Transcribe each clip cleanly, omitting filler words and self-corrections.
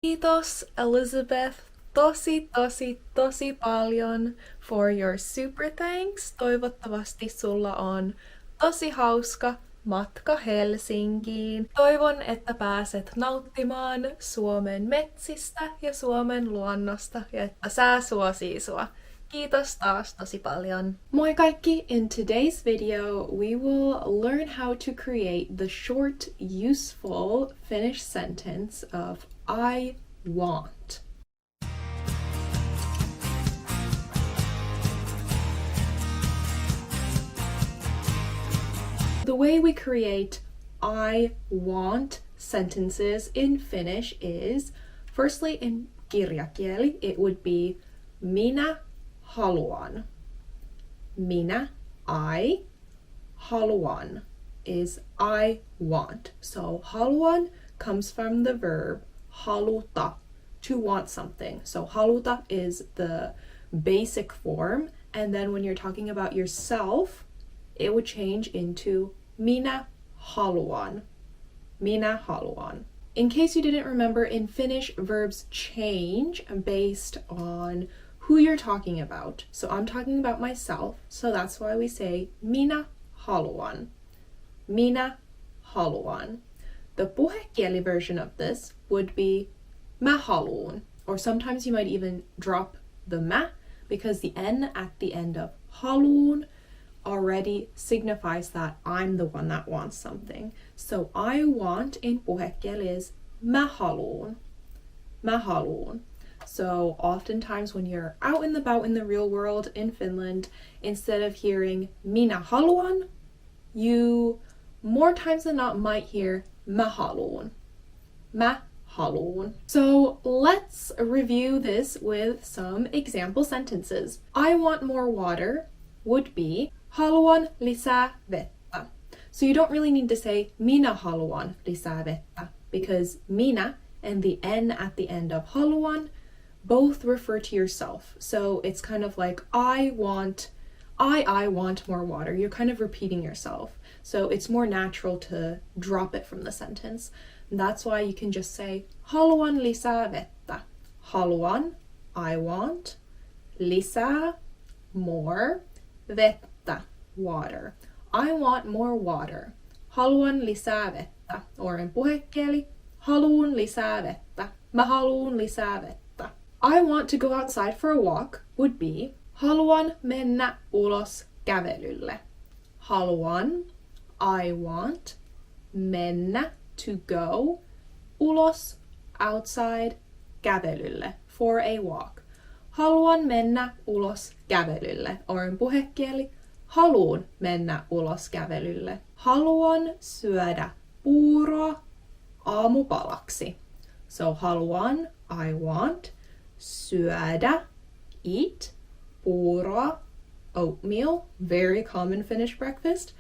Kiitos Elizabeth tosi paljon for your super thanks. Toivottavasti sulla on tosi hauska matka Helsinkiin. Toivon, että pääset nauttimaan Suomen metsistä ja Suomen luonnosta ja että sää suosii sua. Kiitos taas tosi paljon. Moi kaikki! In today's video, we will learn how to create the short, useful Finnish sentence of I want. The way we create I want sentences in Finnish is, firstly in kirjakieli, it would be minä haluan. Minä, I, haluan is I want. So haluan comes from the verb haluta, to want something. So haluta is the basic form, and then when you're talking about yourself, it would change into minä haluan. Minä haluan. In case you didn't remember, in Finnish, verbs change based on who you're talking about. So I'm talking about myself, so that's why we say minä haluan. Minä haluan. The puhekieli version of this would be mä haluun, or sometimes you might even drop the mä because the n at the end of haluun already signifies that I'm the one that wants something. So I want in puhekieli is mä haluun. Mä haluun. So oftentimes when you're out and about in the real world in Finland, instead of hearing minä haluan, you more times than not might hear mä haluun. Mä haluun. So let's review this with some example sentences. I want more water would be haluan lisää vettä. So you don't really need to say minä haluan lisää vettä because minä and the n at the end of haluan both refer to yourself. So it's kind of like I want more water. You're kind of repeating yourself. So it's more natural to drop it from the sentence. And that's why you can just say haluan lisää vettä. Haluan, I want, lisää, more, vettä, water. I want more water. Haluan lisää vettä. Or in puhekieli, haluun lisää vettä. Mä haluun lisää vettä. I want to go outside for a walk would be haluan mennä ulos kävelylle. Haluan, I want, mennä, to go, ulos, outside, kävelylle, for a walk. Haluan mennä ulos kävelylle. Or in puhekieli, haluun mennä ulos kävelylle. Haluan syödä puuroa aamupalaksi. So haluan, I want, syödä, eat, puuroa, oatmeal, very common Finnish breakfast,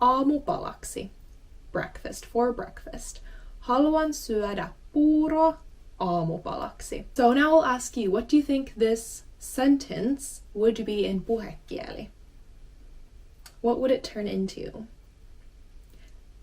aamupalaksi, breakfast, for breakfast. Haluan syödä puuroa aamupalaksi. So now I'll ask you, what do you think this sentence would be in puhekieli? What would it turn into?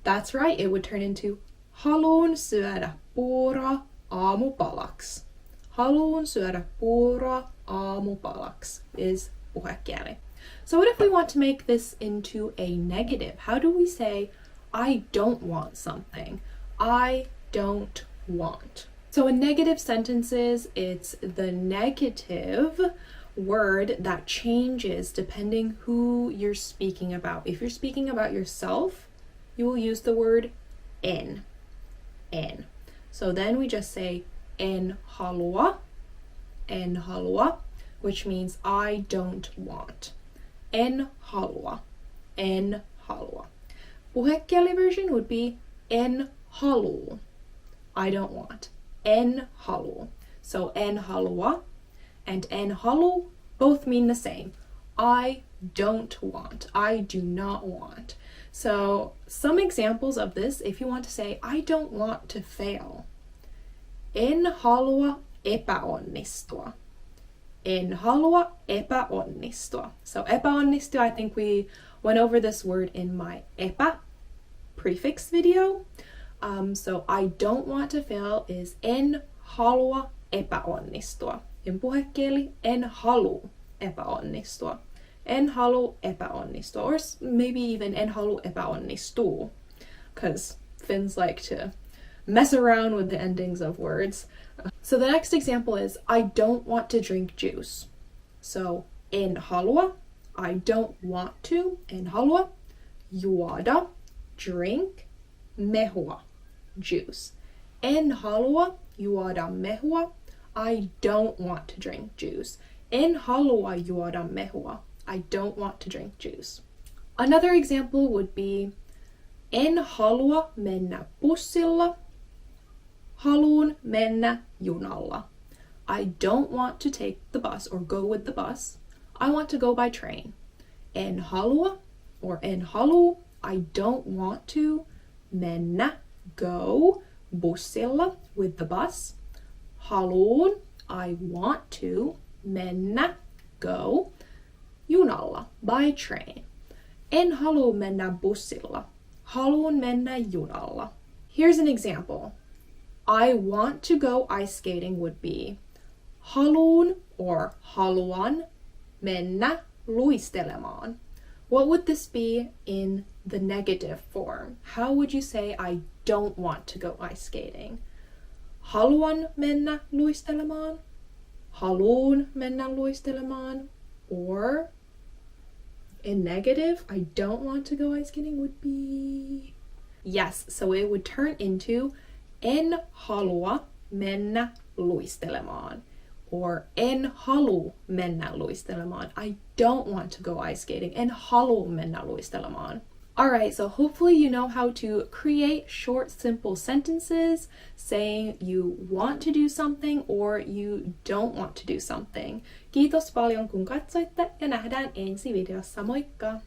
That's right, it would turn into haluun syödä puuroa aamupalaksi. Haluun syödä puuroa aamupalaksi is puhekieli. So what if we want to make this into a negative? How do we say, I don't want something? I don't want. So in negative sentences, it's the negative word that changes depending who you're speaking about. If you're speaking about yourself, you will use the word en. En. So then we just say en halua, which means I don't want. En halua, en halua. Puhekieli version would be en haluu, I don't want. En haluu. So en halua and en haluu both mean the same. I don't want. I do not want. So some examples of this, if you want to say, I don't want to fail. En halua epäonnistua. En halua epäonnistua. So epäonnistua, I think we went over this word in my epä prefix video. So I don't want to fail is en halua epäonnistua. In puhekieli, en haluu epäonnistua. En haluu epäonnistua. Or maybe even en haluu epäonnistuu. Because Finns like to mess around with the endings of words. So the next example is, I don't want to drink juice. So, en halua, I don't want to, en halua, juoda, drink, mehua, juice. En halua juoda mehua, I don't want to drink juice. En halua juoda mehua, I don't want to drink juice. Another example would be, en halua mennä bussilla, haluun mennä junalla. I don't want to take the bus or go with the bus. I want to go by train. En halua or en haluu, I don't want to mennä, go, bussilla, with the bus. Haluun, I want to mennä, go, junalla, by train. En haluu mennä bussilla. Haluun mennä junalla. Here's an example. I want to go ice skating would be, haluun or haluan mennä luistelemaan. What would this be in the negative form? How would you say I don't want to go ice skating? Haluan mennä luistelemaan? Haluun mennä luistelemaan? Or in negative, I don't want to go ice skating would be... Yes, so it would turn into en halua mennä luistelemaan. Or en haluu mennä luistelemaan. I don't want to go ice skating. En haluu mennä luistelemaan. Alright, so hopefully you know how to create short, simple sentences saying you want to do something or you don't want to do something. Kiitos paljon kun katsoitte ja nähdään ensi videossa. Moikka!